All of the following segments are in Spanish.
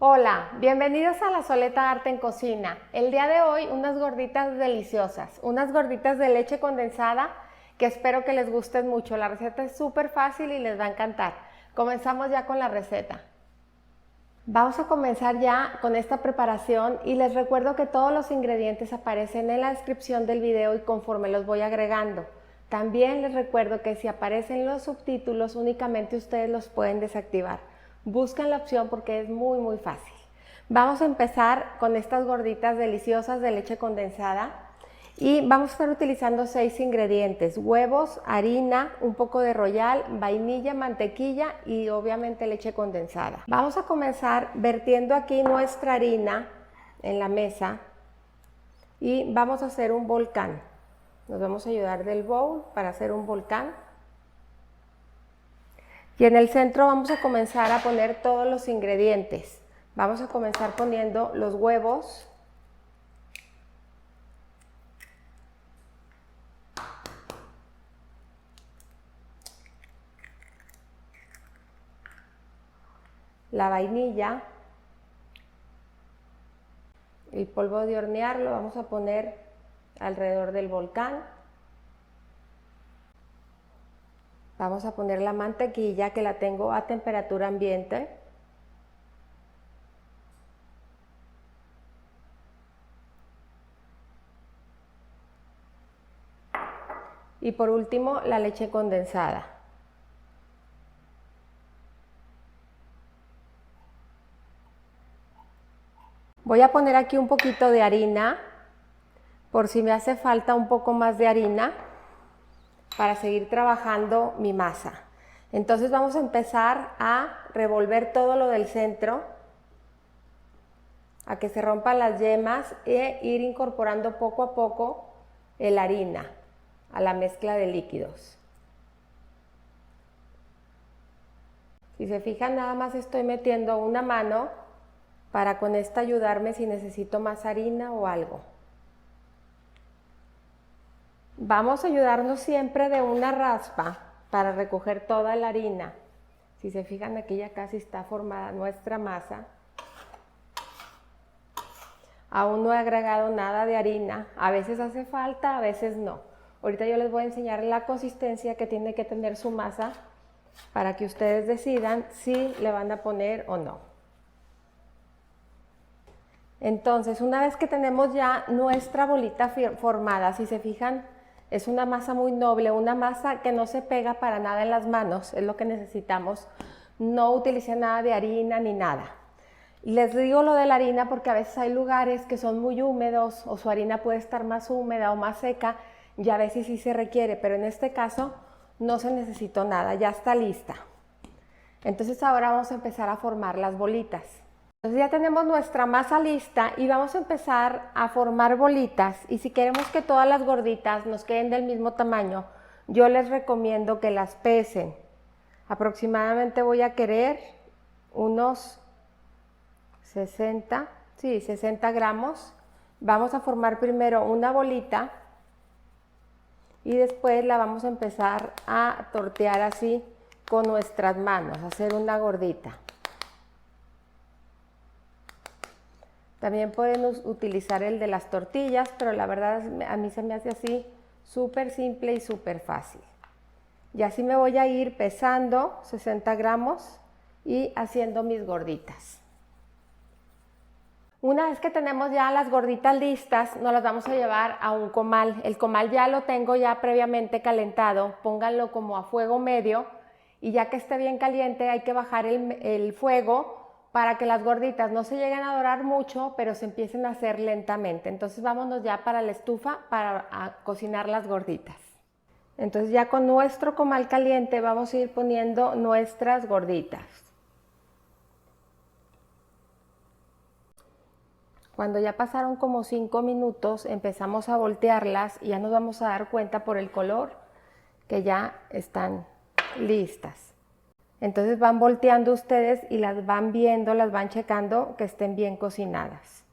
Hola, bienvenidos a La Soleta Arte en Cocina. El día de hoy unas gorditas deliciosas, unas gorditas de leche condensada que espero que les gusten mucho. La receta es súper fácil y les va a encantar. Comenzamos ya con la receta. Vamos a comenzar ya con esta preparación y les recuerdo que todos los ingredientes aparecen en la descripción del video y conforme los voy agregando. También les recuerdo que si aparecen los subtítulos únicamente ustedes los pueden desactivar. Busquen la opción porque es muy fácil. Vamos a empezar con estas gorditas deliciosas de leche condensada y vamos a estar utilizando 6 ingredientes: huevos, harina, un poco de royal, vainilla, mantequilla y obviamente leche condensada. Vamos a comenzar vertiendo aquí nuestra harina en la mesa y vamos a hacer un volcán. Nos vamos a ayudar del bowl para hacer un volcán. Y en el centro vamos a comenzar a poner todos los ingredientes. Vamos a comenzar poniendo los huevos. La vainilla. El polvo de hornear lo vamos a poner alrededor del volcán. Vamos a poner la mantequilla que la tengo a temperatura ambiente. Y por último la leche condensada. Voy a poner aquí un poquito de harina por si me hace falta un poco más de harina para seguir trabajando mi masa. Entonces vamos a empezar a revolver todo lo del centro, a que se rompan las yemas e ir incorporando poco a poco la harina a la mezcla de líquidos. Si se fijan, nada más estoy metiendo una mano para con esta ayudarme si necesito más harina o algo. Vamos a ayudarnos siempre de una raspa para recoger toda la harina. Si se fijan, aquí ya casi está formada nuestra masa. Aún no he agregado nada de harina. A veces hace falta, a veces no. Ahorita yo les voy a enseñar la consistencia que tiene que tener su masa para que ustedes decidan si le van a poner o no. Entonces, una vez que tenemos ya nuestra bolita formada, si se fijan, es una masa muy noble, una masa que no se pega para nada en las manos, es lo que necesitamos. No utilicen nada de harina ni nada. Les digo lo de la harina porque a veces hay lugares que son muy húmedos o su harina puede estar más húmeda o más seca y a veces sí se requiere, pero en este caso no se necesitó nada, ya está lista. Entonces ahora vamos a empezar a formar las bolitas. Entonces ya tenemos nuestra masa lista y vamos a empezar a formar bolitas, y si queremos que todas las gorditas nos queden del mismo tamaño, yo les recomiendo que las pesen. Aproximadamente voy a querer unos 60 gramos. Vamos a formar primero una bolita y después la vamos a empezar a tortear así con nuestras manos, hacer una gordita. También pueden utilizar el de las tortillas, pero la verdad a mí se me hace así súper simple y súper fácil. Y así me voy a ir pesando 60 gramos y haciendo mis gorditas. Una vez que tenemos ya las gorditas listas, nos las vamos a llevar a un comal. El comal ya lo tengo ya previamente calentado, pónganlo como a fuego medio y ya que esté bien caliente hay que bajar el fuego para que las gorditas no se lleguen a dorar mucho, pero se empiecen a hacer lentamente. Entonces vámonos ya para la estufa para cocinar las gorditas. Entonces ya con nuestro comal caliente vamos a ir poniendo nuestras gorditas. Cuando ya pasaron como 5 minutos empezamos a voltearlas y ya nos vamos a dar cuenta por el color que ya están listas. Entonces van volteando ustedes y las van viendo, las van checando que estén bien cocinadas.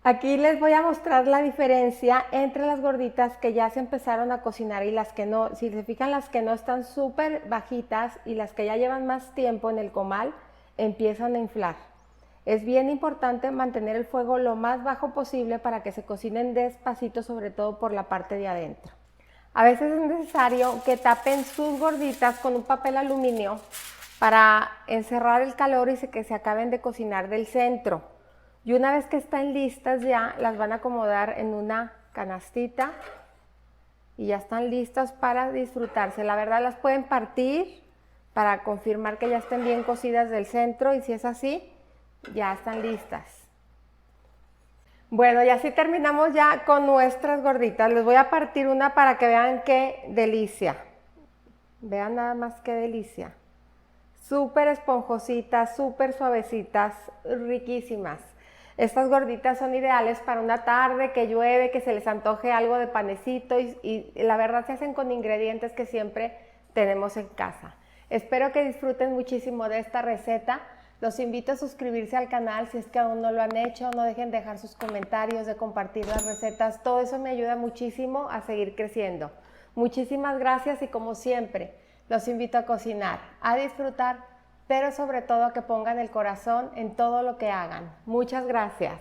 Aquí les voy a mostrar la diferencia entre las gorditas que ya se empezaron a cocinar y las que no. Si se fijan, las que no están súper bajitas y las que ya llevan más tiempo en el comal empiezan a inflar. Es bien importante mantener el fuego lo más bajo posible para que se cocinen despacito, sobre todo por la parte de adentro. A veces es necesario que tapen sus gorditas con un papel aluminio para encerrar el calor y que se acaben de cocinar del centro. Y una vez que están listas ya, las van a acomodar en una canastita y ya están listas para disfrutarse. La verdad las pueden partir para confirmar que ya estén bien cocidas del centro y si es así, ya están listas. Bueno, y así terminamos ya con nuestras gorditas. Les voy a partir una para que vean qué delicia. Vean nada más qué delicia. Súper esponjositas, súper suavecitas, riquísimas. Estas gorditas son ideales para una tarde que llueve, que se les antoje algo de panecito y la verdad se hacen con ingredientes que siempre tenemos en casa. Espero que disfruten muchísimo de esta receta. Los invito a suscribirse al canal si es que aún no lo han hecho. No dejen de dejar sus comentarios, de compartir las recetas. Todo eso me ayuda muchísimo a seguir creciendo. Muchísimas gracias y como siempre, los invito a cocinar, a disfrutar, pero sobre todo a que pongan el corazón en todo lo que hagan. Muchas gracias.